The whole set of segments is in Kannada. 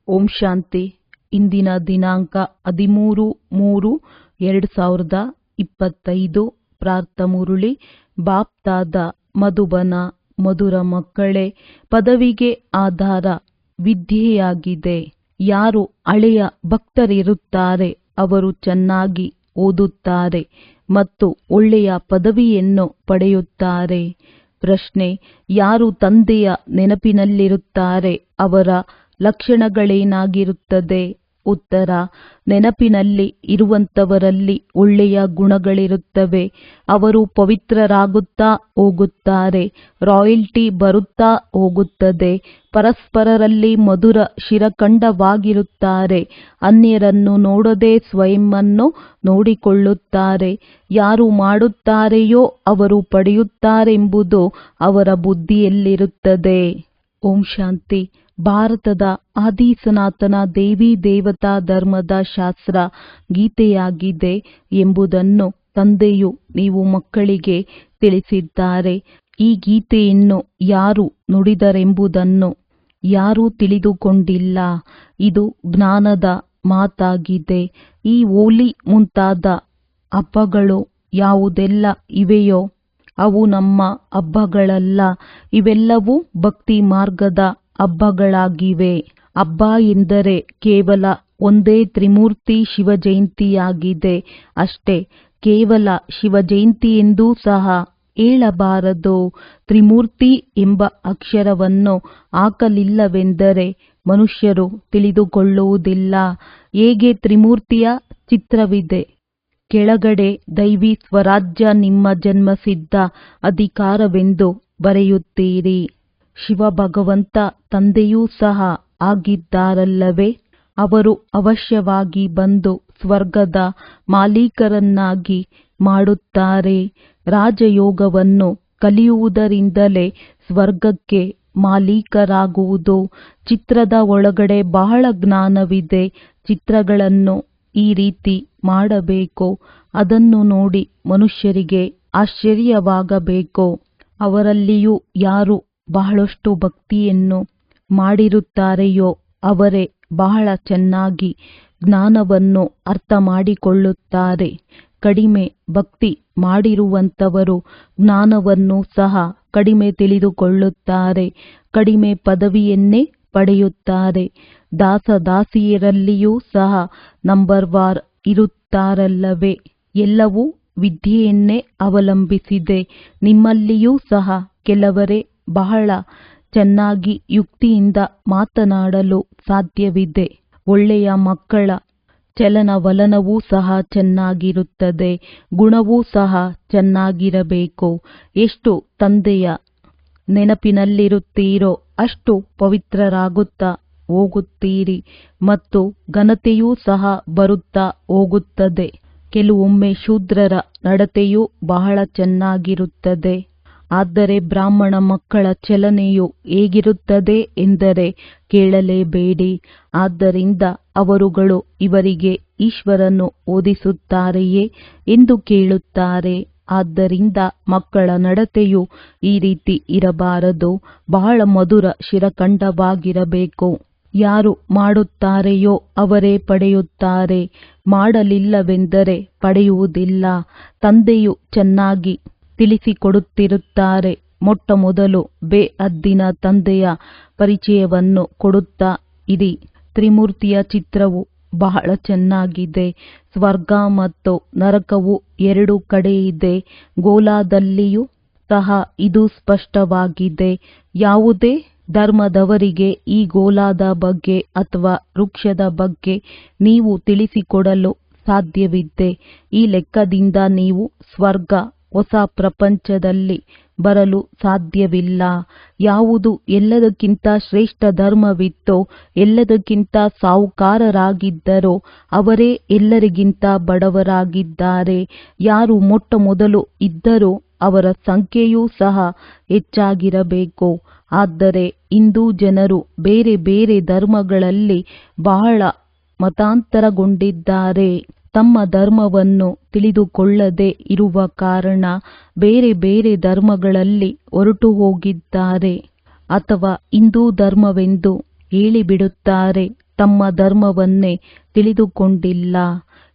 ಓಂ ಶಾಂತಿ. ಇಂದಿನ ದಿನಾಂಕ 13/3/2025. ಪ್ರಾರ್ಥ ಮುರುಳಿ. ಬಾಪ್ತಾದ ಮಧುಬನ. ಮಧುರ ಮಕ್ಕಳೇ, ಪದವಿಗೆ ಆಧಾರ ವಿದ್ಯೆಯಾಗಿದೆ. ಯಾರು ಹಳೆಯ ಭಕ್ತರಿರುತ್ತಾರೆ ಅವರು ಚೆನ್ನಾಗಿ ಓದುತ್ತಾರೆ ಮತ್ತು ಒಳ್ಳೆಯ ಪದವಿಯನ್ನು ಪಡೆಯುತ್ತಾರೆ. ಪ್ರಶ್ನೆ: ಯಾರು ತಂದೆಯ ನೆನಪಿನಲ್ಲಿರುತ್ತಾರೆ ಅವರ ಲಕ್ಷಣಗಳೇನಾಗಿರುತ್ತದೆ? ಉತ್ತರ: ನೆನಪಿನಲ್ಲಿ ಇರುವಂತವರಲ್ಲಿ ಒಳ್ಳೆಯ ಗುಣಗಳಿರುತ್ತವೆ. ಅವರು ಪವಿತ್ರರಾಗುತ್ತಾ ಹೋಗುತ್ತಾರೆ. ರಾಯಲ್ಟಿ ಬರುತ್ತಾ ಹೋಗುತ್ತದೆ. ಪರಸ್ಪರರಲ್ಲಿ ಮಧುರ ಶಿರಖಂಡವಾಗಿರುತ್ತಾರೆ. ಅನ್ಯರನ್ನು ನೋಡದೆ ಸ್ವಯಂವನ್ನು ನೋಡಿಕೊಳ್ಳುತ್ತಾರೆ. ಯಾರು ಮಾಡುತ್ತಾರೆಯೋ ಅವರು ಪಡೆಯುತ್ತಾರೆಂಬುದು ಅವರ ಬುದ್ಧಿಯಲ್ಲಿರುತ್ತದೆ. ಓಂ ಶಾಂತಿ. ಭಾರತದ ಆದಿ ಸನಾತನ ದೇವಿ ದೇವತಾ ಧರ್ಮದ ಶಾಸ್ತ್ರ ಗೀತೆಯಾಗಿದೆ ಎಂಬುದನ್ನು ತಂದೆಯು ನೀವು ಮಕ್ಕಳಿಗೆ ತಿಳಿಸಿದ್ದಾರೆ. ಈ ಗೀತೆಯನ್ನು ಯಾರು ನುಡಿದರೆಂಬುದನ್ನು ಯಾರೂ ತಿಳಿದುಕೊಂಡಿಲ್ಲ. ಇದು ಜ್ಞಾನದ ಮಾತಾಗಿದೆ. ಈ ಹೋಲಿ ಮುಂತಾದ ಹಬ್ಬಗಳು ಯಾವುದೆಲ್ಲ ಇವೆಯೋ ಅವು ನಮ್ಮ ಹಬ್ಬಗಳಲ್ಲ. ಇವೆಲ್ಲವೂ ಭಕ್ತಿ ಮಾರ್ಗದ ಹಬ್ಬಗಳಾಗಿವೆ. ಹಬ್ಬ ಎಂದರೆ ಕೇವಲ ಒಂದೇ ತ್ರಿಮೂರ್ತಿ ಶಿವ ಜಯಂತಿಯಾಗಿದೆ ಅಷ್ಟೇ. ಕೇವಲ ಶಿವ ಜಯಂತಿ ಎಂದೂ ಸಹ ಹೇಳಬಾರದು. ತ್ರಿಮೂರ್ತಿ ಎಂಬ ಅಕ್ಷರವನ್ನು ಹಾಕಲಿಲ್ಲವೆಂದರೆ ಮನುಷ್ಯರು ತಿಳಿದುಕೊಳ್ಳುವುದಿಲ್ಲ. ಹೇಗೆ ತ್ರಿಮೂರ್ತಿಯ ಚಿತ್ರವಿದೆ, ಕೆಳಗಡೆ ದೈವಿ ಸ್ವರಾಜ್ಯ ನಿಮ್ಮ ಜನ್ಮಸಿದ್ಧ ಅಧಿಕಾರವೆಂದು ಬರೆಯುತ್ತೀರಿ. ಶಿವ ಭಗವಂತ ತಂದೆಯೂ ಸಹ ಆಗಿದ್ದಾರಲ್ಲವೇ? ಅವರು ಅವಶ್ಯವಾಗಿ ಬಂದು ಸ್ವರ್ಗದ ಮಾಲೀಕರನ್ನಾಗಿ ಮಾಡುತ್ತಾರೆ. ರಾಜಯೋಗವನ್ನು ಕಲಿಯುವುದರಿಂದಲೇ ಸ್ವರ್ಗಕ್ಕೆ ಮಾಲೀಕರಾಗುವುದು. ಚಿತ್ರದ ಒಳಗಡೆ ಬಹಳ ಜ್ಞಾನವಿದೆ. ಚಿತ್ರಗಳನ್ನು ಈ ರೀತಿ ಮಾಡಬೇಕು. ಅದನ್ನು ನೋಡಿ ಮನುಷ್ಯರಿಗೆ ಆಶ್ಚರ್ಯವಾಗಬೇಕು. ಅವರಲ್ಲಿಯೂ ಯಾರು ಬಹಳಷ್ಟು ಭಕ್ತಿಯನ್ನು ಮಾಡಿರುತ್ತಾರೆಯೋ ಅವರೇ ಬಹಳ ಚೆನ್ನಾಗಿ ಜ್ಞಾನವನ್ನು ಅರ್ಥ ಮಾಡಿಕೊಳ್ಳುತ್ತಾರೆ. ಕಡಿಮೆ ಭಕ್ತಿ ಮಾಡಿರುವಂತವರು ಜ್ಞಾನವನ್ನು ಸಹ ಕಡಿಮೆ ತಿಳಿದುಕೊಳ್ಳುತ್ತಾರೆ. ಕಡಿಮೆ ಪದವಿಯನ್ನೇ ಪಡೆಯುತ್ತಾರೆ. ದಾಸದಾಸಿಯರಲ್ಲಿಯೂ ಸಹ ನಂಬರ್ ವಾರ್ ಇರುತ್ತಾರಲ್ಲವೇ? ಎಲ್ಲವೂ ವಿದ್ಯೆಯನ್ನೇ ಅವಲಂಬಿಸಿದೆ. ನಿಮ್ಮಲ್ಲಿಯೂ ಸಹ ಕೆಲವರೇ ಬಹಳ ಚೆನ್ನಾಗಿ ಯುಕ್ತಿಯಿಂದ ಮಾತನಾಡಲು ಸಾಧ್ಯವಿದೆ. ಒಳ್ಳೆಯ ಮಕ್ಕಳ ಚಲನವಲನವೂ ಸಹ ಚೆನ್ನಾಗಿರುತ್ತದೆ. ಗುಣವೂ ಸಹ ಚೆನ್ನಾಗಿರಬೇಕು. ಎಷ್ಟು ತಂದೆಯ ನೆನಪಿನಲ್ಲಿರುತ್ತೀರೋ ಅಷ್ಟು ಪವಿತ್ರರಾಗುತ್ತಾ ಹೋಗುತ್ತೀರಿ ಮತ್ತು ಘನತೆಯೂ ಸಹ ಬರುತ್ತಾ ಹೋಗುತ್ತದೆ. ಕೆಲವೊಮ್ಮೆ ಶೂದ್ರರ ನಡತೆಯೂ ಬಹಳ ಚೆನ್ನಾಗಿರುತ್ತದೆ. ಆದರೆ ಬ್ರಾಹ್ಮಣ ಮಕ್ಕಳ ಚಲನೆಯು ಹೇಗಿರುತ್ತದೆ ಎಂದರೆ ಕೇಳಲೇಬೇಡಿ. ಆದ್ದರಿಂದ ಅವರುಗಳು ಇವರಿಗೆ ಈಶ್ವರನು ಓದಿಸುತ್ತಾರೆಯೇ ಎಂದು ಕೇಳುತ್ತಾರೆ. ಆದ್ದರಿಂದ ಮಕ್ಕಳ ನಡತೆಯು ಈ ರೀತಿ ಇರಬಾರದು. ಬಹಳ ಮಧುರ ಶಿರಖಂಡವಾಗಿರಬೇಕು. ಯಾರು ಮಾಡುತ್ತಾರೆಯೋ ಅವರೇ ಪಡೆಯುತ್ತಾರೆ. ಮಾಡಲಿಲ್ಲವೆಂದರೆ ಪಡೆಯುವುದಿಲ್ಲ. ತಂದೆಯು ಚೆನ್ನಾಗಿ ತಿಳಿಸಿಕೊಡುತ್ತಿರುತ್ತಾರೆ. ಮೊಟ್ಟ ಮೊದಲು ಬೇಹದ್ದಿನ ತಂದೆಯ ಪರಿಚಯವನ್ನು ಕೊಡುತ್ತಾ ಇರಿ. ತ್ರಿಮೂರ್ತಿಯ ಚಿತ್ರವು ಬಹಳ ಚೆನ್ನಾಗಿದೆ. ಸ್ವರ್ಗ ಮತ್ತು ನರಕವು ಎರಡು ಕಡೆ ಇದೆ. ಗೋಲಾದಲ್ಲಿಯೂ ಸಹ ಇದು ಸ್ಪಷ್ಟವಾಗಿದೆ. ಯಾವುದೇ ಧರ್ಮದವರಿಗೆ ಈ ಗೋಲಾದ ಬಗ್ಗೆ ಅಥವಾ ವೃಕ್ಷದ ಬಗ್ಗೆ ನೀವು ತಿಳಿಸಿಕೊಡಲು ಸಾಧ್ಯವಿದೆ. ಈ ಲೆಕ್ಕದಿಂದ ನೀವು ಸ್ವರ್ಗ ಹೊಸ ಪ್ರಪಂಚದಲ್ಲಿ ಬರಲು ಸಾಧ್ಯವಿಲ್ಲ. ಯಾವುದು ಎಲ್ಲದಕ್ಕಿಂತ ಶ್ರೇಷ್ಠ ಧರ್ಮವಿತ್ತೋ, ಎಲ್ಲದಕ್ಕಿಂತ ಸಾಹುಕಾರರಾಗಿದ್ದರೋ ಅವರೇ ಎಲ್ಲರಿಗಿಂತ ಬಡವರಾಗಿದ್ದಾರೆ. ಯಾರು ಮೊಟ್ಟ ಮೊದಲು ಇದ್ದರೋ ಅವರ ಸಂಖ್ಯೆಯೂ ಸಹ ಹೆಚ್ಚಾಗಿರಬೇಕು. ಆದರೆ ಇಂದು ಜನರು ಬೇರೆ ಬೇರೆ ಧರ್ಮಗಳಲ್ಲಿ ಬಹಳ ಮತಾಂತರಗೊಂಡಿದ್ದಾರೆ. ತಮ್ಮ ಧರ್ಮವನ್ನು ತಿಳಿದುಕೊಳ್ಳದೆ ಇರುವ ಕಾರಣ ಬೇರೆ ಬೇರೆ ಧರ್ಮಗಳಲ್ಲಿ ಹೊರಟು ಹೋಗಿದ್ದಾರೆ ಅಥವಾ ಹಿಂದೂ ಧರ್ಮವೆಂದು ಹೇಳಿಬಿಡುತ್ತಾರೆ. ತಮ್ಮ ಧರ್ಮವನ್ನೇ ತಿಳಿದುಕೊಂಡಿಲ್ಲ.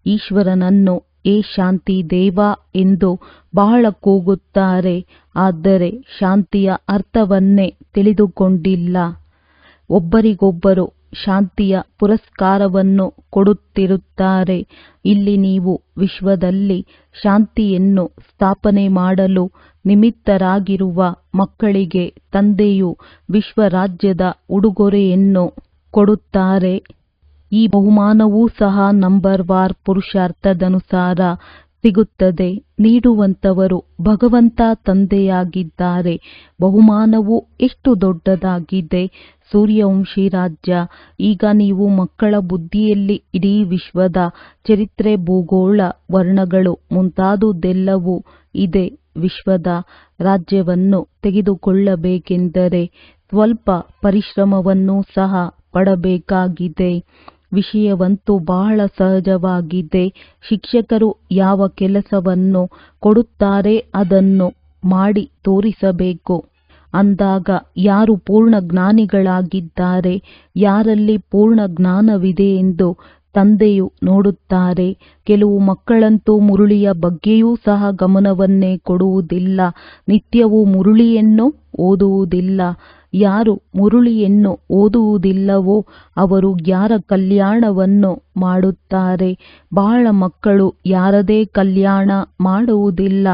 ಈಶ್ವರನನ್ನು ಏ ಶಾಂತಿ ದೇವ ಎಂದು ಬಹಳ ಕೂಗುತ್ತಾರೆ, ಆದರೆ ಶಾಂತಿಯ ಅರ್ಥವನ್ನೇ ತಿಳಿದುಕೊಂಡಿಲ್ಲ. ಒಬ್ಬರಿಗೊಬ್ಬರು ಶಾಂತಿಯ ಪುರಸ್ಕಾರವನ್ನು ಕೊಡುತ್ತಿರುತ್ತಾರೆ. ಇಲ್ಲಿ ನೀವು ವಿಶ್ವದಲ್ಲಿ ಶಾಂತಿಯನ್ನು ಸ್ಥಾಪನೆ ಮಾಡಲು ನಿಮಿತ್ತರಾಗಿರುವ ಮಕ್ಕಳಿಗೆ ತಂದೆಯು ವಿಶ್ವರಾಜ್ಯದ ಉಡುಗೊರೆಯನ್ನು ಕೊಡುತ್ತಾರೆ. ಈ ಬಹುಮಾನವೂ ಸಹ ನಂಬರ್ ವಾರ್ ಪುರುಷಾರ್ಥದನುಸಾರ ಸಿಗುತ್ತದೆ. ನೀಡುವಂತವರು ಭಗವಂತ ತಂದೆಯಾಗಿದ್ದಾರೆ. ಬಹುಮಾನವು ಎಷ್ಟು ದೊಡ್ಡದಾಗಿದೆ. ಸೂರ್ಯವಂಶಿ ರಾಜ್ಯ. ಈಗ ನೀವು ಮಕ್ಕಳ ಬುದ್ಧಿಯಲ್ಲಿ ಇಡೀ ವಿಶ್ವದ ಚರಿತ್ರೆ, ಭೂಗೋಳ, ವರ್ಣಗಳು ಮುಂತಾದುದೆಲ್ಲವೂ ಇದೆ. ವಿಶ್ವದ ರಾಜ್ಯವನ್ನು ತೆಗೆದುಕೊಳ್ಳಬೇಕೆಂದರೆ ಸ್ವಲ್ಪ ಪರಿಶ್ರಮವನ್ನು ಸಹ ಪಡಬೇಕಾಗಿದೆ. ವಿಷಯವಂತೂ ಬಹಳ ಸಹಜವಾಗಿದೆ. ಶಿಕ್ಷಕರು ಯಾವ ಕೆಲಸವನ್ನು ಕೊಡುತ್ತಾರೆ ಅದನ್ನು ಮಾಡಿ ತೋರಿಸಬೇಕು. ಅಂದಾಗ ಯಾರು ಪೂರ್ಣ ಜ್ಞಾನಿಗಳಾಗಿದ್ದಾರೆ, ಯಾರಲ್ಲಿ ಪೂರ್ಣ ಜ್ಞಾನವಿದೆ ಎಂದು ತಂದೆಯು ನೋಡುತ್ತಾರೆ. ಕೆಲವು ಮಕ್ಕಳಂತೂ ಮುರುಳಿಯ ಬಗ್ಗೆಯೂ ಸಹ ಗಮನವನ್ನೇ ಕೊಡುವುದಿಲ್ಲ. ನಿತ್ಯವೂ ಮುರುಳಿಯನ್ನು ಓದುವುದಿಲ್ಲ. ಯಾರು ಮುರುಳಿಯನ್ನು ಓದುವುದಿಲ್ಲವೋ ಅವರು ಯಾರ ಕಲ್ಯಾಣವನ್ನು ಮಾಡುತ್ತಾರೆ? ಬಹಳ ಮಕ್ಕಳು ಯಾರದೇ ಕಲ್ಯಾಣ ಮಾಡುವುದಿಲ್ಲ,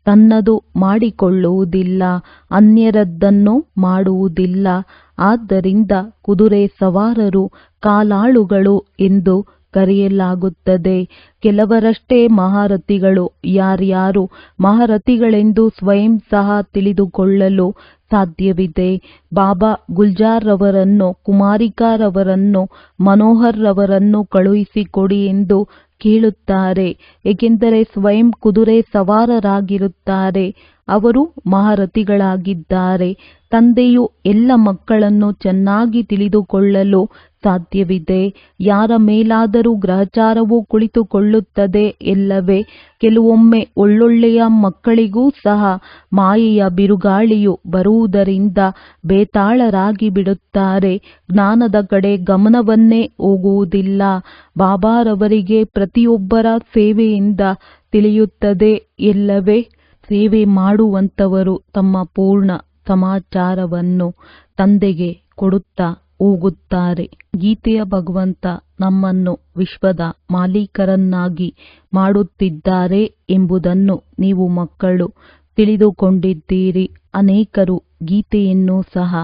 ತನ್ನದು ಮಾಡಿಕೊಳ್ಳುವುದಿಲ್ಲ, ಅನ್ಯರದ್ದನ್ನು ಮಾಡುವುದಿಲ್ಲ. ಆದ್ದರಿಂದ ಕುದುರೆ ಸವಾರರು ಕಾಲಾಳುಗಳು ಎಂದು ಕರೆಯಲಾಗುತ್ತದೆ. ಕೆಲವರಷ್ಟೇ ಮಹಾರಥಿಗಳು. ಯಾರ್ಯಾರು ಮಹಾರಥಿಗಳೆಂದು ಸ್ವಯಂ ಸಹ ತಿಳಿದುಕೊಳ್ಳಲು ಸಾಧ್ಯವಿದೆ. ಬಾಬಾ ಗುಲ್ಜಾರ್ ರವರನ್ನು, ಕುಮಾರಿಕಾರವರನ್ನು, ಮನೋಹರ್ ರವರನ್ನು ಕಳುಹಿಸಿಕೊಡಿ ಎಂದು ಕೇಳುತ್ತಾರೆ. ಏಕೆಂದರೆ ಸ್ವಯಂ ಕುದುರೆ ಸವಾರರಾಗಿರುತ್ತಾರೆ. ಅವರು ಮಹಾರಥಿಗಳಾಗಿದ್ದಾರೆ. ತಂದೆಯು ಎಲ್ಲ ಮಕ್ಕಳನ್ನು ಚೆನ್ನಾಗಿ ತಿಳಿದುಕೊಳ್ಳಲು ಸಾಧ್ಯವಿದೆ. ಯಾರ ಮೇಲಾದರೂ ಗ್ರಹಚಾರವು ಕುಳಿತುಕೊಳ್ಳುತ್ತದೆ ಎಲ್ಲವೇ? ಕೆಲವೊಮ್ಮೆ ಒಳ್ಳೊಳ್ಳೆಯ ಮಕ್ಕಳಿಗೂ ಸಹ ಮಾಯೆಯ ಬಿರುಗಾಳಿಯು ಬರುವುದರಿಂದ ಬೇತಾಳರಾಗಿ ಬಿಡುತ್ತಾರೆ. ಜ್ಞಾನದ ಕಡೆ ಗಮನವನ್ನೇ ಹೋಗುವುದಿಲ್ಲ. ಬಾಬಾರವರಿಗೆ ಪ್ರತಿಯೊಬ್ಬರ ಸೇವೆಯಿಂದ ತಿಳಿಯುತ್ತದೆ ಎಲ್ಲವೇ? ಸೇವೆ ಮಾಡುವಂತವರು ತಮ್ಮ ಪೂರ್ಣ ಸಮಾಚಾರವನ್ನು ತಂದೆಗೆ ಕೊಡುತ್ತಾ ಹೋಗುತ್ತಾರೆ. ಗೀತೆಯ ಭಗವಂತ ನಮ್ಮನ್ನು ವಿಶ್ವದ ಮಾಲೀಕರನ್ನಾಗಿ ಮಾಡುತ್ತಿದ್ದಾರೆ ಎಂಬುದನ್ನು ನೀವು ಮಕ್ಕಳು ತಿಳಿದುಕೊಂಡಿದ್ದೀರಿ. ಅನೇಕರು ಗೀತೆಯನ್ನು ಸಹ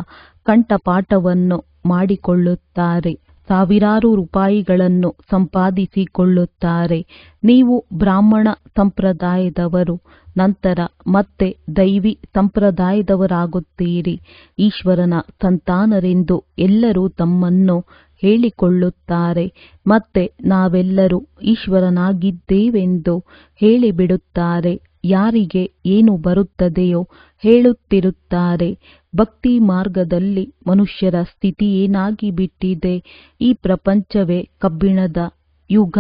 ಕಂಠಪಾಠವನ್ನು ಮಾಡಿಕೊಳ್ಳುತ್ತಾರೆ. ಸಾವಿರಾರು ರೂಪಾಯಿಗಳನ್ನು ಸಂಪಾದಿಸಿಕೊಳ್ಳುತ್ತಾರೆ. ನೀವು ಬ್ರಾಹ್ಮಣ ಸಂಪ್ರದಾಯದವರು, ನಂತರ ಮತ್ತೆ ದೈವಿ ಸಂಪ್ರದಾಯದವರಾಗುತ್ತೀರಿ. ಈಶ್ವರನ ಸಂತಾನರೆಂದು ಎಲ್ಲರೂ ತಮ್ಮನ್ನು ಹೇಳಿಕೊಳ್ಳುತ್ತಾರೆ. ಮತ್ತೆ ನಾವೆಲ್ಲರೂ ಈಶ್ವರನಾಗಿದ್ದೇವೆಂದು ಹೇಳಿಬಿಡುತ್ತಾರೆ. ಯಾರಿಗೆ ಏನು ಬರುತ್ತದೆಯೋ ಹೇಳುತ್ತಿರುತ್ತಾರೆ. ಭಕ್ತಿ ಮಾರ್ಗದಲ್ಲಿ ಮನುಷ್ಯರ ಸ್ಥಿತಿ ಏನಾಗಿ ಬಿಟ್ಟಿದೆ? ಈ ಪ್ರಪಂಚವೇ ಕಬ್ಬಿಣದ ಯುಗ,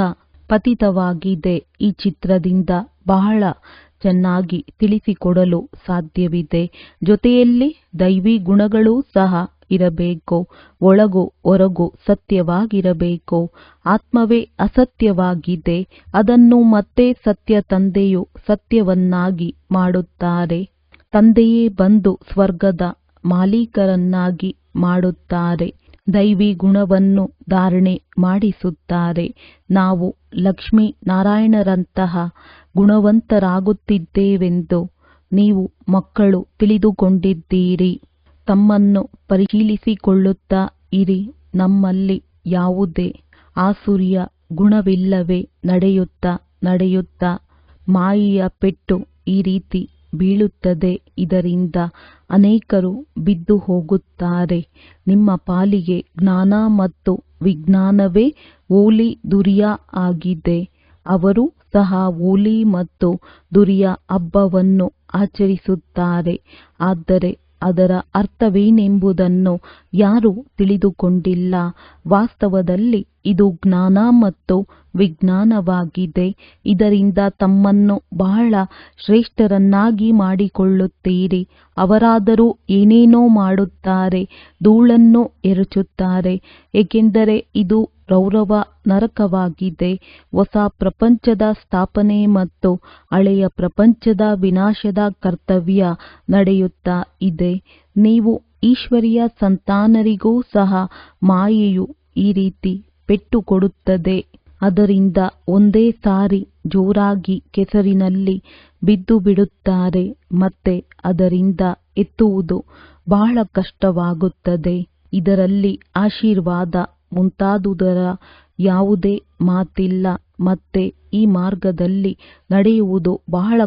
ಪತಿತವಾಗಿದೆ. ಈ ಚಿತ್ರದಿಂದ ಬಹಳ ಚೆನ್ನಾಗಿ ತಿಳಿಸಿಕೊಡಲು ಸಾಧ್ಯವಿದೆ. ಜೊತೆಯಲ್ಲಿ ದೈವಿ ಗುಣಗಳೂ ಸಹ ಇರಬೇಕು. ಒಳಗು ಹೊರಗು ಸತ್ಯವಾಗಿರಬೇಕು. ಆತ್ಮವೇ ಅಸತ್ಯವಾಗಿದೆ. ಅದನ್ನು ಮತ್ತೆ ಸತ್ಯ ತಂದೆಯು ಸತ್ಯವನ್ನಾಗಿ ಮಾಡುತ್ತಾರೆ. ತಂದೆಯೇ ಬಂದು ಸ್ವರ್ಗದ ಮಾಲೀಕರನ್ನಾಗಿ ಮಾಡುತ್ತಾರೆ. ದೈವಿ ಗುಣವನ್ನು ಧಾರಣೆ ಮಾಡಿಸುತ್ತಾರೆ. ನಾವು ಲಕ್ಷ್ಮೀ ನಾರಾಯಣರಂತಹ ಗುಣವಂತರಾಗುತ್ತಿದ್ದೇವೆಂದು ನೀವು ಮಕ್ಕಳು ತಿಳಿದುಕೊಂಡಿದ್ದೀರಿ. ತಮ್ಮನ್ನು ಪರಿಶೀಲಿಸಿಕೊಳ್ಳುತ್ತಾ ಇರಿ. ನಮ್ಮಲ್ಲಿ ಯಾವುದೇ ಆಸುರಿಯ ಗುಣವಿಲ್ಲವೇ? ನಡೆಯುತ್ತಾ ನಡೆಯುತ್ತಾ ಮಾಯೆಯ ಪೆಟ್ಟು ಈ ರೀತಿ ಬೀಳುತ್ತದೆ. ಇದರಿಂದ ಅನೇಕರು ಬಿದ್ದು ಹೋಗುತ್ತಾರೆ. ನಿಮ್ಮ ಪಾಲಿಗೆ ಜ್ಞಾನ ಮತ್ತು ವಿಜ್ಞಾನವೇ ಓಲಿ ದುರಿಯ ಆಗಿದೆ. ಅವರು ಸಹ ಓಲಿ ಮತ್ತು ದುರಿಯ ಹಬ್ಬವನ್ನು ಆಚರಿಸುತ್ತಾರೆ. ಆದರೆ ಅದರ ಅರ್ಥವೇನೆಂಬುದನ್ನು ಯಾರೂ ತಿಳಿದುಕೊಂಡಿಲ್ಲ. ವಾಸ್ತವದಲ್ಲಿ ಇದು ಜ್ಞಾನ ಮತ್ತು ವಿಜ್ಞಾನವಾಗಿದೆ. ಇದರಿಂದ ತಮ್ಮನ್ನು ಬಹಳ ಶ್ರೇಷ್ಠರನ್ನಾಗಿ ಮಾಡಿಕೊಳ್ಳುತ್ತೀರಿ. ಅವರಾದರೂ ಏನೇನೋ ಮಾಡುತ್ತಾರೆ, ಧೂಳನ್ನು ಎರಚುತ್ತಾರೆ, ಏಕೆಂದರೆ ಇದು ರೌರವ ನರಕವಾಗಿದೆ. ಹೊಸ ಪ್ರಪಂಚದ ಸ್ಥಾಪನೆ ಮತ್ತು ಹಳೆಯ ಪ್ರಪಂಚದ ವಿನಾಶದ ಕರ್ತವ್ಯ ನಡೆಯುತ್ತಾ ಇದೆ. ನೀವು ಈಶ್ವರಿಯ ಸಂತಾನರಿಗೂ ಸಹ ಮಾಯೆಯು ಈ ರೀತಿ ಪೆಟ್ಟು ಕೊಡುತ್ತದೆ. ಅದರಿಂದ ಒಂದೇ ಸಾರಿ ಜೋರಾಗಿ ಕೆಸರಿನಲ್ಲಿ ಬಿದ್ದು ಬಿಡುತ್ತಾರೆ. ಮತ್ತೆ ಅದರಿಂದ ಎತ್ತುವುದು ಬಹಳ ಕಷ್ಟವಾಗುತ್ತದೆ. ಇದರಲ್ಲಿ ಆಶೀರ್ವಾದ ಮುಂತಾದುದರ ಯಾವುದೇ ಮಾತಿಲ್ಲ. ಮತ್ತೆ ಈ ಮಾರ್ಗದಲ್ಲಿ ನಡೆಯುವುದು ಬಹಳ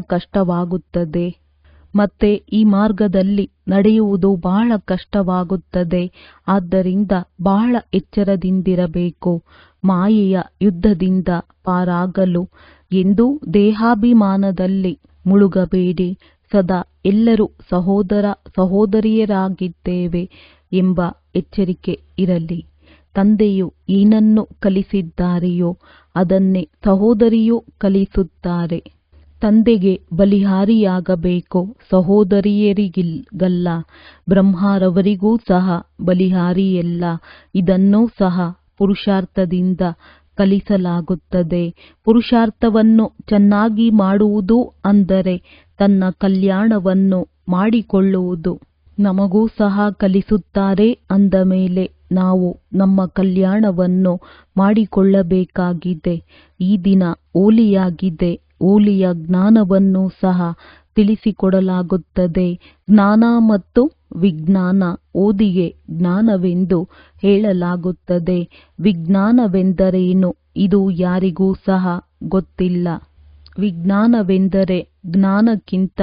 ಕಷ್ಟವಾಗುತ್ತದೆ. ಆದ್ದರಿಂದ ಬಹಳ ಎಚ್ಚರದಿಂದಿರಬೇಕು. ಮಾಯೆಯ ಯುದ್ಧದಿಂದ ಪಾರಾಗಲು ಎಂದೂ ದೇಹಾಭಿಮಾನದಲ್ಲಿ ಮುಳುಗಬೇಡಿ. ಸದಾ ಎಲ್ಲರೂ ಸಹೋದರ ಸಹೋದರಿಯರಾಗಿದ್ದೇವೆ ಎಂಬ ಎಚ್ಚರಿಕೆ ಇರಲಿ. ತಂದೆಯು ಏನನ್ನು ಕಲಿಸಿದ್ದಾರೆಯೋ ಅದನ್ನೇ ಸಹೋದರಿಯೂ ಕಲಿಸುತ್ತಾರೆ. ತಂದೆಗೆ ಬಲಿಹಾರಿಯಾಗಬೇಕು, ಸಹೋದರಿಯರಿಗಲ್ಲ. ಬ್ರಹ್ಮರವರಿಗೂ ಸಹ ಬಲಿಹಾರಿಯಲ್ಲ. ಇದನ್ನೂ ಸಹ ಪುರುಷಾರ್ಥದಿಂದ ಕಲಿಸಲಾಗುತ್ತದೆ. ಪುರುಷಾರ್ಥವನ್ನು ಚೆನ್ನಾಗಿ ಮಾಡುವುದು ಅಂದರೆ ತನ್ನ ಕಲ್ಯಾಣವನ್ನು ಮಾಡಿಕೊಳ್ಳುವುದು. ನಮಗೂ ಸಹ ಕಲಿಸುತ್ತಾರೆ ಅಂದ ಮೇಲೆ ನಾವು ನಮ್ಮ ಕಲ್ಯಾಣವನ್ನು ಮಾಡಿಕೊಳ್ಳಬೇಕಾಗಿದೆ. ಈ ದಿನ ಹೋಲಿಯಾಗಿದೆ. ಹೋಲಿಯ ಜ್ಞಾನವನ್ನು ಸಹ ತಿಳಿಸಿಕೊಡಲಾಗುತ್ತದೆ. ಜ್ಞಾನ ಮತ್ತು ವಿಜ್ಞಾನ ಓದಿಗೆ ಜ್ಞಾನವೆಂದು ಹೇಳಲಾಗುತ್ತದೆ. ವಿಜ್ಞಾನವೆಂದರೇನು ಇದು ಯಾರಿಗೂ ಸಹ ಗೊತ್ತಿಲ್ಲ. ವಿಜ್ಞಾನವೆಂದರೆ ಜ್ಞಾನಕ್ಕಿಂತ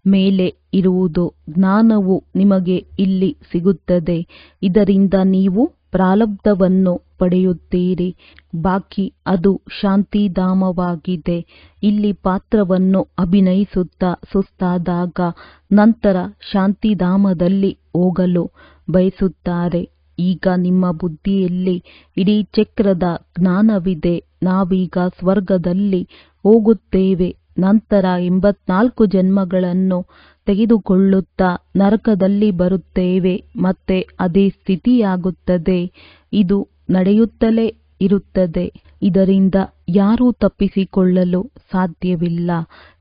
ಮೇಲೆ ಇರುವುದು. ಜ್ಞಾನವು ನಿಮಗೆ ಇಲ್ಲಿ ಸಿಗುತ್ತದೆ. ಇದರಿಂದ ನೀವು ಪ್ರಾರಬ್ಧವನ್ನು ಪಡೆಯುತ್ತೀರಿ. ಬಾಕಿ ಅದು ಶಾಂತಿಧಾಮವಾಗಿದೆ. ಇಲ್ಲಿ ಪಾತ್ರವನ್ನು ಅಭಿನಯಿಸುತ್ತಾ ಸುಸ್ತಾದಾಗ ನಂತರ ಶಾಂತಿಧಾಮದಲ್ಲಿ ಹೋಗಲು ಬಯಸುತ್ತಾರೆ. ಈಗ ನಿಮ್ಮ ಬುದ್ಧಿಯಲ್ಲಿ ಇಡೀ ಚಕ್ರದ ಜ್ಞಾನವಿದೆ. ನಾವೀಗ ಸ್ವರ್ಗದಲ್ಲಿ ಹೋಗುತ್ತೇವೆ. ನಂತರ 84 ಜನ್ಮಗಳನ್ನು ತೆಗೆದುಕೊಳ್ಳುತ್ತಾ ನರಕದಲ್ಲಿ ಬರುತ್ತೇವೆ. ಮತ್ತೆ ಅದೇ ಸ್ಥಿತಿಯಾಗುತ್ತದೆ. ಇದು ನಡೆಯುತ್ತಲೇ ಇರುತ್ತದೆ. ಇದರಿಂದ ಯಾರೂ ತಪ್ಪಿಸಿಕೊಳ್ಳಲು ಸಾಧ್ಯವಿಲ್ಲ.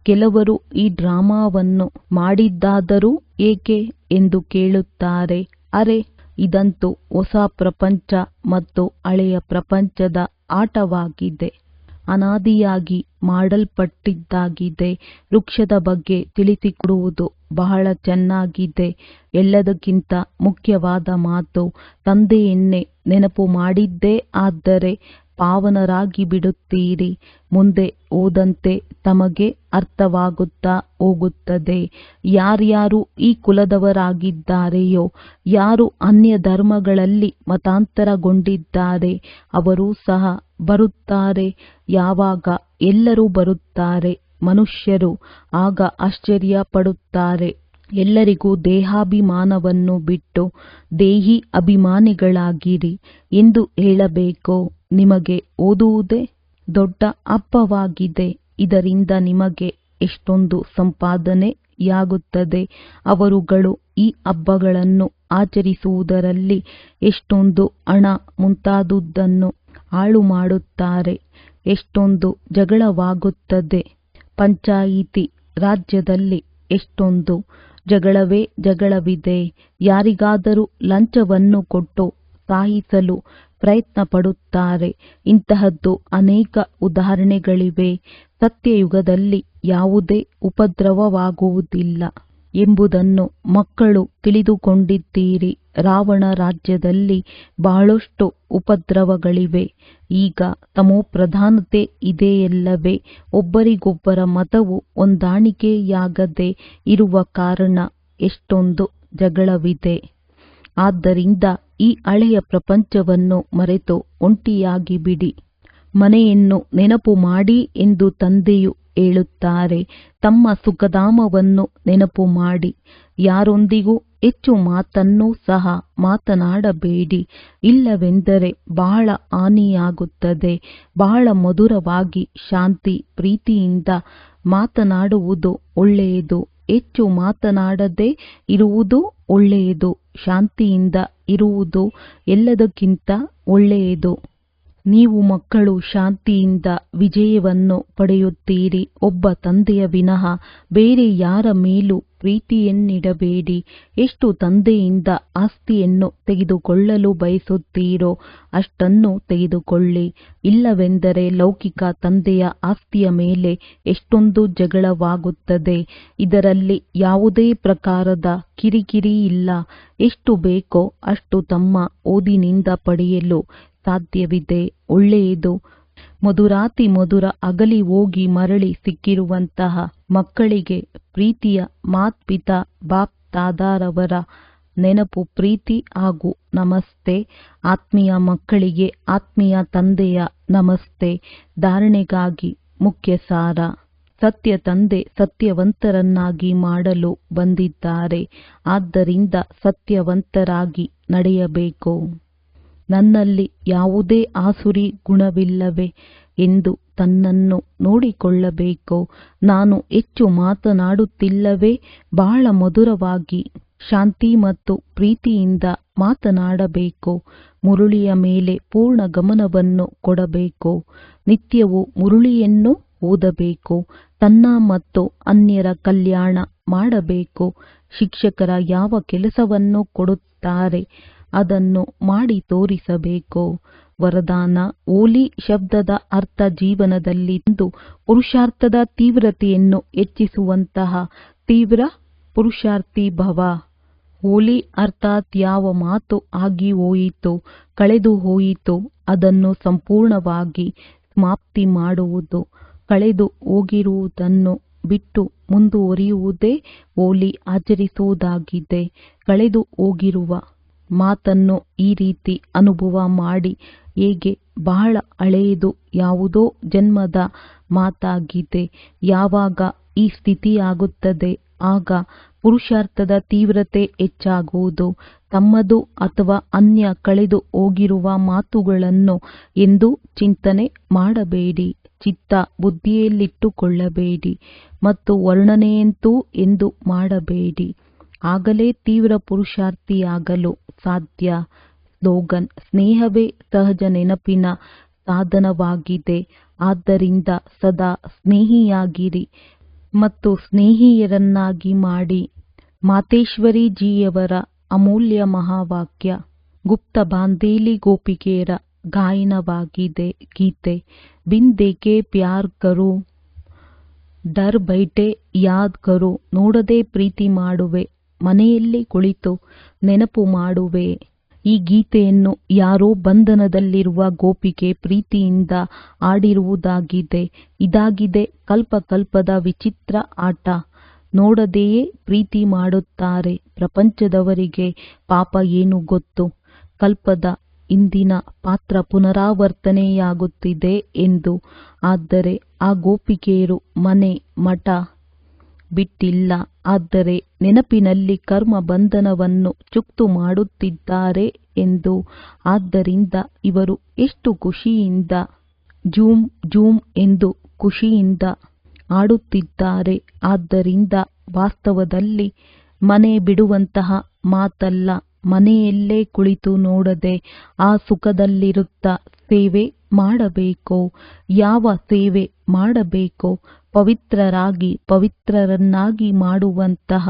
ಕೆಲವರು ಈ ಡ್ರಾಮಾವನ್ನು ಮಾಡಿದ್ದಾದರೂ ಏಕೆ ಎಂದು ಕೇಳುತ್ತಾರೆ. ಅರೆ, ಇದಂತೂ ಹೊಸ ಪ್ರಪಂಚ ಮತ್ತು ಹಳೆಯ ಪ್ರಪಂಚದ ಆಟವಾಗಿದೆ. ಅನಾದಿಯಾಗಿ ಮಾಡಲ್ಪಟ್ಟಿದ್ದಾಗಿದೆ. ವೃಕ್ಷದ ಬಗ್ಗೆ ತಿಳಿಸಿಕೊಡುವುದು ಬಹಳ ಚೆನ್ನಾಗಿದೆ. ಎಲ್ಲದಕ್ಕಿಂತ ಮುಖ್ಯವಾದ ಮಾತು, ತಂದೆಯನ್ನೇ ನೆನಪು ಮಾಡಿದ್ದೇ ಆದರೆ ಪಾವನರಾಗಿ ಬಿಡುತ್ತೀರಿ. ಮುಂದೆ ಹೋದಂತೆ ತಮಗೆ ಅರ್ಥವಾಗುತ್ತಾ ಹೋಗುತ್ತದೆ. ಯಾರ್ಯಾರು ಈ ಕುಲದವರಾಗಿದ್ದಾರೆಯೋ, ಯಾರು ಅನ್ಯ ಧರ್ಮಗಳಲ್ಲಿ ಮತಾಂತರಗೊಂಡಿದ್ದಾರೆ ಅವರೂ ಸಹ ಬರುತ್ತಾರೆ. ಯಾವಾಗ ಎಲ್ಲರೂ ಬರುತ್ತಾರೆ ಮನುಷ್ಯರು ಆಗ ಆಶ್ಚರ್ಯ ಪಡುತ್ತಾರೆ. ಎಲ್ಲರಿಗೂ ದೇಹಾಭಿಮಾನವನ್ನು ಬಿಟ್ಟು ದೇಹಿ ಅಭಿಮಾನಿಗಳಾಗಿರಿ ಎಂದು ಹೇಳಬೇಕು. ನಿಮಗೆ ಓದುವುದೇ ದೊಡ್ಡ ಹಬ್ಬವಾಗಿದೆ. ಇದರಿಂದ ನಿಮಗೆ ಎಷ್ಟೊಂದು ಸಂಪಾದನೆಯಾಗುತ್ತದೆ. ಅವರುಗಳು ಈ ಹಬ್ಬಗಳನ್ನು ಆಚರಿಸುವುದರಲ್ಲಿ ಎಷ್ಟೊಂದು ಹಣ ಮುಂತಾದುದನ್ನು ಹಾಳು ಮಾಡುತ್ತಾರೆ. ಎಷ್ಟೊಂದು ಜಗಳವಾಗುತ್ತದೆ. ಪಂಚಾಯಿತಿ ರಾಜ್ಯದಲ್ಲಿ ಎಷ್ಟೊಂದು ಜಗಳವೇ ಜಗಳವಿದೆ. ಯಾರಿಗಾದರೂ ಲಂಚವನ್ನು ಕೊಟ್ಟು ಸಾಯಿಸಲು ಪ್ರಯತ್ನ ಪಡುತ್ತಾರೆ. ಇಂತಹದ್ದು ಅನೇಕ ಉದಾಹರಣೆಗಳಿವೆ. ಸತ್ಯಯುಗದಲ್ಲಿ ಯಾವುದೇ ಉಪದ್ರವವಾಗುವುದಿಲ್ಲ ಎಂಬುದನ್ನು ಮಕ್ಕಳು ತಿಳಿದುಕೊಂಡಿದ್ದೀರಿ. ರಾವಣ ರಾಜ್ಯದಲ್ಲಿ ಬಹಳಷ್ಟು ಉಪದ್ರವಗಳಿವೆ. ಈಗ ತಮೋಪ್ರಧಾನತೆ ಇದೆಯಲ್ಲವೇ? ಒಬ್ಬರಿಗೊಬ್ಬರ ಮತವು ಹೊಂದಾಣಿಕೆಯಾಗದೆ ಇರುವ ಕಾರಣ ಎಷ್ಟೊಂದು ಜಗಳವಿದೆ. ಆದ್ದರಿಂದ ಈ ಹಳೆಯ ಪ್ರಪಂಚವನ್ನು ಮರೆತು ಒಂಟಿಯಾಗಿ ಬಿಡಿ. ಮನೆಯನ್ನು ನೆನಪು ಮಾಡಿ ಎಂದು ತಂದೆಯು ಹೇಳುತ್ತಾರೆ. ತಮ್ಮ ಸುಖಧಾಮವನ್ನು ನೆನಪು ಮಾಡಿ. ಯಾರೊಂದಿಗೂ ಹೆಚ್ಚು ಮಾತನ್ನೂ ಸಹ ಮಾತನಾಡಬೇಡಿ, ಇಲ್ಲವೆಂದರೆ ಬಹಳ ಹಾನಿಯಾಗುತ್ತದೆ. ಬಹಳ ಮಧುರವಾಗಿ ಶಾಂತಿ ಪ್ರೀತಿಯಿಂದ ಮಾತನಾಡುವುದು ಒಳ್ಳೆಯದು. ಹೆಚ್ಚು ಮಾತನಾಡದೆ ಇರುವುದು ಒಳ್ಳೆಯದು. ಶಾಂತಿಯಿಂದ ಇರುವುದು ಎಲ್ಲದಕ್ಕಿಂತ ಒಳ್ಳೆಯದು. ನೀವು ಮಕ್ಕಳು ಶಾಂತಿಯಿಂದ ವಿಜಯವನ್ನು ಪಡೆಯುತ್ತೀರಿ. ಒಬ್ಬ ತಂದೆಯ ವಿನಃ ಬೇರೆ ಯಾರ ಮೇಲೂ ಪ್ರೀತಿಯನ್ನಿಡಬೇಡಿ. ಎಷ್ಟು ತಂದೆಯಿಂದ ಆಸ್ತಿಯನ್ನು ತೆಗೆದುಕೊಳ್ಳಲು ಬಯಸುತ್ತೀರೋ ಅಷ್ಟನ್ನು ತೆಗೆದುಕೊಳ್ಳಿ. ಇಲ್ಲವೆಂದರೆ ಲೌಕಿಕ ತಂದೆಯ ಆಸ್ತಿಯ ಮೇಲೆ ಎಷ್ಟೊಂದು ಜಗಳವಾಗುತ್ತದೆ. ಇದರಲ್ಲಿ ಯಾವುದೇ ಪ್ರಕಾರದ ಕಿರಿಕಿರಿ ಇಲ್ಲ. ಎಷ್ಟು ಬೇಕೋ ಅಷ್ಟು ತಮ್ಮ ಓದಿನಿಂದ ಪಡೆಯಲು ಸಾಧ್ಯವಿದೆ. ಒಳ್ಳೆಯದು. ಮಧುರಾತಿ ಮಧುರ ಅಗಲಿ ಹೋಗಿ ಮರಳಿ ಸಿಕ್ಕಿರುವಂತಹ ಮಕ್ಕಳಿಗೆ ಪ್ರೀತಿಯ ಮಾತ್ಪಿತಾ ಬಾಪ್ ತಾದಾರವರ ನೆನಪು, ಪ್ರೀತಿ ಹಾಗೂ ನಮಸ್ತೆ. ಆತ್ಮೀಯ ಮಕ್ಕಳಿಗೆ ಆತ್ಮೀಯ ತಂದೆಯ ನಮಸ್ತೆ. ಧಾರಣೆಗಾಗಿ ಮುಖ್ಯ ಸಾರ. ಸತ್ಯ ತಂದೆ ಸತ್ಯವಂತರನ್ನಾಗಿ ಮಾಡಲು ಬಂದಿದ್ದಾರೆ. ಆದ್ದರಿಂದ ಸತ್ಯವಂತರಾಗಿ ನಡೆಯಬೇಕು. ನನ್ನಲ್ಲಿ ಯಾವುದೇ ಆಸುರಿ ಗುಣವಿಲ್ಲವೇ ಎಂದು ತನ್ನನ್ನು ನೋಡಿಕೊಳ್ಳಬೇಕು. ನಾನು ಹೆಚ್ಚು ಮಾತನಾಡುತ್ತಿಲ್ಲವೇ? ಬಹಳ ಮಧುರವಾಗಿ ಶಾಂತಿ ಮತ್ತು ಪ್ರೀತಿಯಿಂದ ಮಾತನಾಡಬೇಕು. ಮುರುಳಿಯ ಮೇಲೆ ಪೂರ್ಣ ಗಮನವನ್ನು ಕೊಡಬೇಕು. ನಿತ್ಯವೂ ಮುರುಳಿಯನ್ನು ಓದಬೇಕು. ತನ್ನ ಮತ್ತು ಅನ್ಯರ ಕಲ್ಯಾಣ ಮಾಡಬೇಕು. ಶಿಕ್ಷಕರ ಯಾವ ಕೆಲಸವನ್ನು ಕೊಡುತ್ತಾರೆ ಅದನ್ನು ಮಾಡಿ ತೋರಿಸಬೇಕು. ವರದಾನ. ಓಲಿ ಶಬ್ದದ ಅರ್ಥ ಜೀವನದಲ್ಲಿ ಪುರುಷಾರ್ಥದ ತೀವ್ರತೆಯನ್ನು ಹೆಚ್ಚಿಸುವಂತಹ ತೀವ್ರ ಪುರುಷಾರ್ಥಿ ಭವ. ಓಲಿ ಅರ್ಥಾತ್ ಯಾವ ಮಾತು ಆಗಿ ಹೋಯಿತು, ಕಳೆದು ಹೋಯಿತು ಅದನ್ನು ಸಂಪೂರ್ಣವಾಗಿ ಸಮಾಪ್ತಿ ಮಾಡುವುದು. ಕಳೆದು ಹೋಗಿರುವುದನ್ನು ಬಿಟ್ಟು ಮುಂದುವರಿಯುವುದೇ ಓಲಿ ಆಚರಿಸುವುದಾಗಿದೆ. ಕಳೆದು ಹೋಗಿರುವ ಮಾತನ್ನು ಈ ರೀತಿ ಅನುಭವ ಮಾಡಿ. ಹೇಗೆ? ಬಹಳ ಹಳೆಯದು, ಯಾವುದೋ ಜನ್ಮದ ಮಾತಾಗಿದೆ. ಯಾವಾಗ ಈ ಸ್ಥಿತಿಯಾಗುತ್ತದೆ ಆಗ ಪುರುಷಾರ್ಥದ ತೀವ್ರತೆ ಹೆಚ್ಚಾಗುವುದು. ತಮ್ಮದು ಅಥವಾ ಅನ್ಯ ಕಳೆದು ಹೋಗಿರುವ ಮಾತುಗಳನ್ನು ಎಂದೂ ಚಿಂತನೆ ಮಾಡಬೇಡಿ. ಚಿತ್ತ ಬುದ್ಧಿಯಲ್ಲಿಟ್ಟುಕೊಳ್ಳಬೇಡಿ ಮತ್ತು ವರ್ಣನೆಯಂತೂ ಎಂದು ಮಾಡಬೇಡಿ. ಆಗಲೇ ತೀವ್ರ ಪುರುಷಾರ್ಥಿಯಾಗಲು ಸಾಧ್ಯ. ಸ್ಲೋಗನ್. ಸ್ನೇಹವೇ ಸಹಜ ನೆನಪಿನ ಸಾಧನವಾಗಿದೆ. ಆದ್ದರಿಂದ ಸದಾ ಸ್ನೇಹಿಯಾಗಿರಿ ಮತ್ತು ಸ್ನೇಹಿಯರನ್ನಾಗಿ ಮಾಡಿ. ಮಾತೇಶ್ವರಿ ಜಿಯವರ ಅಮೂಲ್ಯ ಮಹಾವಾಕ್ಯ. ಗುಪ್ತ ಬಾಂದೇಲಿ ಗೋಪಿಕೆಯರ ಗಾಯನವಾಗಿದೆ. ಗೀತೆ. ಬಿನ್ ದೇಖೆ ಪ್ಯಾರ್ ಕರು, ಡರ್ ಬೈಟೆ ಯಾದ್ ಕರು. ನೋಡದೆ ಪ್ರೀತಿ ಮಾಡುವೆ, ಮನೆಯಲ್ಲಿ ಕುಳಿತು ನೆನಪು ಮಾಡುವೆ. ಈ ಗೀತೆಯನ್ನು ಯಾರೋ ಬಂಧನದಲ್ಲಿರುವ ಗೋಪಿಕೆ ಪ್ರೀತಿಯಿಂದ ಆಡಿರುವುದಾಗಿದೆ. ಇದಾಗಿದೆ ಕಲ್ಪಕಲ್ಪದ ವಿಚಿತ್ರ ಆಟ. ನೋಡದೆಯೇ ಪ್ರೀತಿ ಮಾಡುತ್ತಾರೆ. ಪ್ರಪಂಚದವರಿಗೆ ಪಾಪ ಏನು ಗೊತ್ತು? ಕಲ್ಪದ ಇಂದಿನ ಪಾತ್ರ ಪುನರಾವರ್ತನೆಯಾಗುತ್ತಿದೆ ಎಂದು. ಆದರೆ ಆ ಗೋಪಿಕೆಯರು ಮನೆ ಮಠ ಬಿಟ್ಟಿಲ್ಲ. ಆದರೆ ನೆನಪಿನಲ್ಲಿ ಕರ್ಮ ಬಂಧನವನ್ನು ಚುಕ್ತು ಮಾಡುತ್ತಿದ್ದಾರೆ ಎಂದು. ಆದ್ದರಿಂದ ಇವರು ಎಷ್ಟು ಖುಷಿಯಿಂದ ಜೂಮ್ ಜೂಮ್ ಎಂದು ಖುಷಿಯಿಂದ ಆಡುತ್ತಿದ್ದಾರೆ. ಆದ್ದರಿಂದ ವಾಸ್ತವದಲ್ಲಿ ಮನೆ ಬಿಡುವಂತಹ ಮಾತಲ್ಲ. ಮನೆಯಲ್ಲೇ ಕುಳಿತು ನೋಡದೆ ಆ ಸುಖದಲ್ಲಿರುತ್ತಾ ಸೇವೆ ಮಾಡಬೇಕು. ಯಾವ ಸೇವೆ ಮಾಡಬೇಕು? ಪವಿತ್ರರಾಗಿ ಪವಿತ್ರರನ್ನಾಗಿ ಮಾಡುವಂತಹ.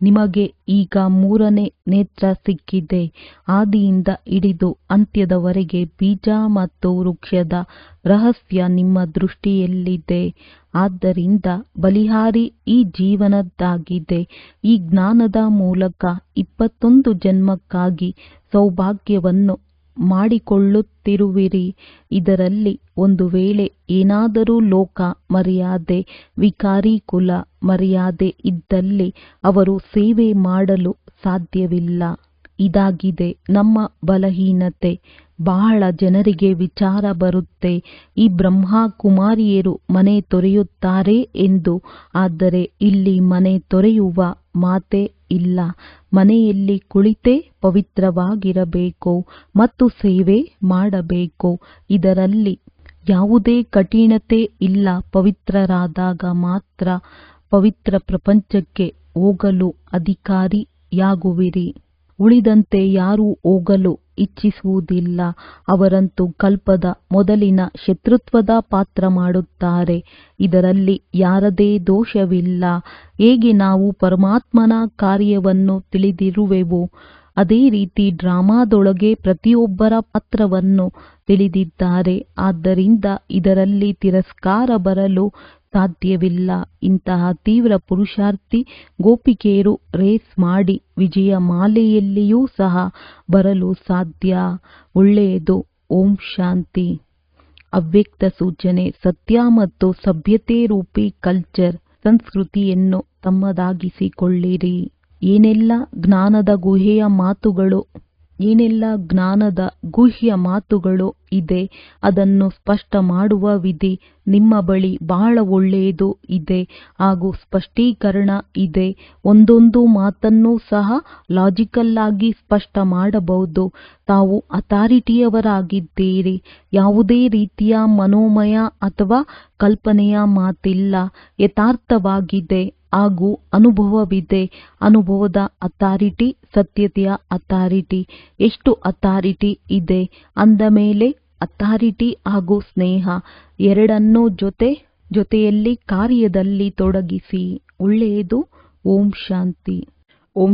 ನಿಮಗೆ ಈಗ ಮೂರನೇ ನೇತ್ರ ಸಿಕ್ಕಿದೆ. ಆದಿಯಿಂದ ಹಿಡಿದು ಅಂತ್ಯದವರೆಗೆ ಬೀಜ ಮತ್ತು ವೃಕ್ಷದ ರಹಸ್ಯ ನಿಮ್ಮ ದೃಷ್ಟಿಯಲ್ಲಿದೆ. ಆದ್ದರಿಂದ ಬಲಿಹಾರಿ ಈ ಜೀವನದ್ದಾಗಿದೆ. ಈ ಜ್ಞಾನದ ಮೂಲಕ 21 ಜನ್ಮಕ್ಕಾಗಿ ಸೌಭಾಗ್ಯವನ್ನು ಮಾಡಿಕೊಳ್ಳುತ್ತಿರುವಿರಿ. ಇದರಲ್ಲಿ ಒಂದು ವೇಳೆ ಏನಾದರೂ ಲೋಕ ಮರ್ಯಾದೆ, ವಿಕಾರಿ ಕುಲ ಮರ್ಯಾದೆ ಇದ್ದಲ್ಲಿ ಅವರು ಸೇವೆ ಮಾಡಲು ಸಾಧ್ಯವಿಲ್ಲ. ಇದಾಗಿದೆ ನಮ್ಮ ಬಲಹೀನತೆ. ಬಹಳ ಜನರಿಗೆ ವಿಚಾರ ಬರುತ್ತೆ, ಈ ಬ್ರಹ್ಮ ಕುಮಾರಿಯರು ಮನೆ ತೊರೆಯುತ್ತಾರೆ ಎಂದು. ಆದರೆ ಇಲ್ಲಿ ಮನೆ ತೊರೆಯುವ ಮಾತೇ ಇಲ್ಲ. ಮನೆಯಲ್ಲಿ ಕುಳಿತೇ ಪವಿತ್ರವಾಗಿರಬೇಕು ಮತ್ತು ಸೇವೆ ಮಾಡಬೇಕು. ಇದರಲ್ಲಿ ಯಾವುದೇ ಕಠಿಣತೆ ಇಲ್ಲ. ಪವಿತ್ರರಾದಾಗ ಮಾತ್ರ ಪವಿತ್ರ ಪ್ರಪಂಚಕ್ಕೆ ಹೋಗಲು ಅಧಿಕಾರಿಯಾಗುವಿರಿ. ಉಳಿದಂತೆ ಯಾರೂ ಹೋಗಲು ಇಚ್ಛಿಸುವುದಿಲ್ಲ. ಅವರಂತೂ ಕಲ್ಪದ ಮೊದಲಿನ ಶತ್ರುತ್ವದ ಪಾತ್ರ ಮಾಡುತ್ತಾರೆ. ಇದರಲ್ಲಿ ಯಾರದೇ ದೋಷವಿಲ್ಲ. ಹೇಗೆ ನಾವು ಪರಮಾತ್ಮನ ಕಾರ್ಯವನ್ನು ತಿಳಿದಿರುವೆವೋ ಅದೇ ರೀತಿ ಡ್ರಾಮಾದೊಳಗೆ ಪ್ರತಿಯೊಬ್ಬರ ಪಾತ್ರವನ್ನು ತಿಳಿದಿದ್ದಾರೆ. ಆದ್ದರಿಂದ ಇದರಲ್ಲಿ ತಿರಸ್ಕಾರ ಬರಲು ಸಾಧ್ಯವಿಲ್ಲ. ಇಂತಹ ತೀವ್ರ ಪುರುಷಾರ್ಥಿ ಗೋಪಿಕೆಯರು ರೇಸ್ ಮಾಡಿ ವಿಜಯಮಾಲೆಯಲ್ಲಿಯೂ ಸಹ ಬರಲು ಸಾಧ್ಯ. ಒಳ್ಳೆಯದು. ಓಂ ಶಾಂತಿ. ಅವ್ಯಕ್ತ ಸೂಚನೆ. ಸತ್ಯ ಮತ್ತು ಸಭ್ಯತೆ ರೂಪಿ ಕಲ್ಚರ್ ಸಂಸ್ಕೃತಿಯನ್ನು ತಮ್ಮದಾಗಿಸಿಕೊಳ್ಳಿರಿ. ಏನೆಲ್ಲ ಜ್ಞಾನದ ಗುಹ್ಯ ಮಾತುಗಳು ಇದೆ ಅದನ್ನು ಸ್ಪಷ್ಟ ಮಾಡುವ ವಿಧಿ ನಿಮ್ಮ ಬಳಿ ಬಹಳ ಒಳ್ಳೆಯದು ಇದೆ ಹಾಗೂ ಸ್ಪಷ್ಟೀಕರಣ ಇದೆ. ಒಂದೊಂದು ಮಾತನ್ನೂ ಸಹ ಲಾಜಿಕಲ್ ಆಗಿ ಸ್ಪಷ್ಟ ಮಾಡಬಹುದು. ತಾವು ಅಥಾರಿಟಿಯವರಾಗಿದ್ದೀರಿ. ಯಾವುದೇ ರೀತಿಯ ಮನೋಮಯ ಅಥವಾ ಕಲ್ಪನೆಯ ಮಾತಿಲ್ಲ. ಯಥಾರ್ಥವಾಗಿದೆ ಹಾಗೂ ಅನುಭವವಿದೆ. ಅನುಭವದ ಅಥಾರಿಟಿ, ಸತ್ಯತೆಯ ಅಥಾರಿಟಿ. ಎಷ್ಟು ಅಥಾರಿಟಿ ಇದೆ ಅಂದ ಮೇಲೆ ಅಥಾರಿಟಿ ಹಾಗೂ ಸ್ನೇಹ ಎರಡನ್ನೂ ಜೊತೆಯಲ್ಲಿ ಕಾರ್ಯದಲ್ಲಿ ತೊಡಗಿಸಿ. ಒಳ್ಳೆಯದು. ಓಂ ಶಾಂತಿ. ಓಂ